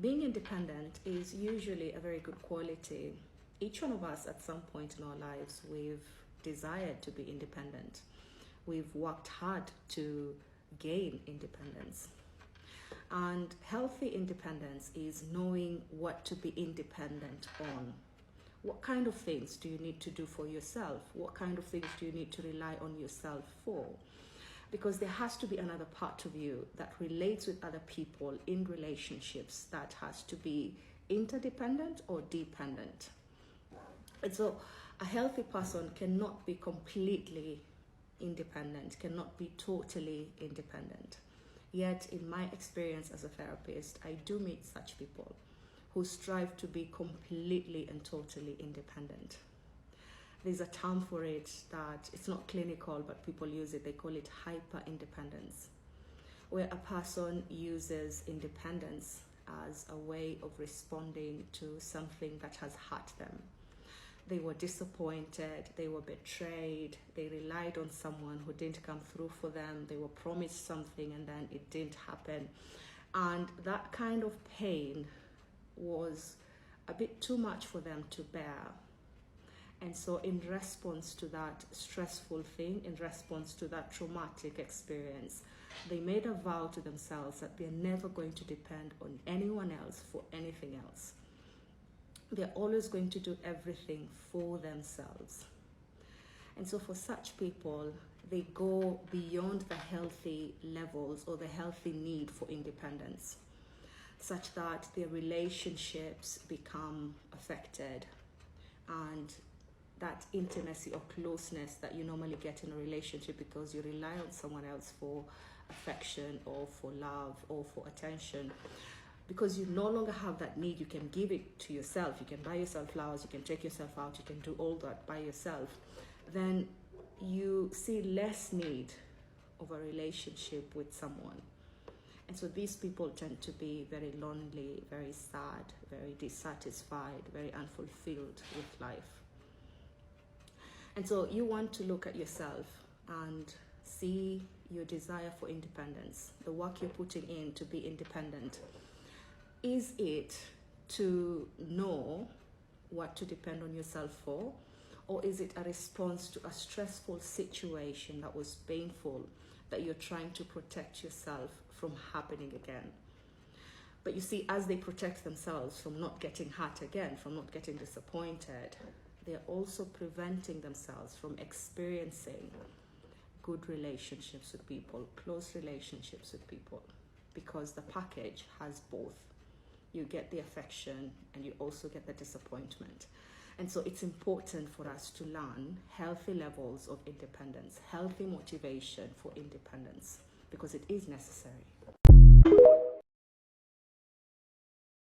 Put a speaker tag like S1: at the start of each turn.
S1: Being independent is usually a very good quality. Each one of us at some point in our lives, we've desired to be independent. We've worked hard to gain independence. And healthy independence is knowing what to be independent on. What kind of things do you need to do for yourself? What kind of things do you need to rely on yourself for? Because there has to be another part of you that relates with other people in relationships that has to be interdependent or dependent. And so a healthy person cannot be completely independent, cannot be totally independent. Yet, in my experience as a therapist, I do meet such people who strive to be completely and totally independent. There's a term for it that it's not clinical, but people use it. They call it hyper independence, where a person uses independence as a way of responding to something that has hurt them. They were disappointed, they were betrayed, they relied on someone who didn't come through for them, they were promised something and then it didn't happen. And that kind of pain was a bit too much for them to bear. And so in response to that stressful thing, in response to that traumatic experience, they made a vow to themselves that they're never going to depend on anyone else for anything else. They're always going to do everything for themselves. And so for such people, they go beyond the healthy levels or the healthy need for independence, such that their relationships become affected, and that intimacy or closeness that you normally get in a relationship because you rely on someone else for affection or for love or for attention, because you no longer have that need. You can give it to yourself, you can buy yourself flowers, you can take yourself out, you can do all that by yourself, then you see less need of a relationship with someone. And so these people tend to be very lonely, very sad, very dissatisfied, very unfulfilled with life. And so you want to look at yourself and see your desire for independence, the work you're putting in to be independent. Is it to know what to depend on yourself for? Or is it a response to a stressful situation that was painful, that you're trying to protect yourself from happening again? But you see, as they protect themselves from not getting hurt again, from not getting disappointed, they're also preventing themselves from experiencing good relationships with people, close relationships with people, because the package has both. You get the affection and you also get the disappointment. And so it's important for us to learn healthy levels of independence, healthy motivation for independence, because it is necessary.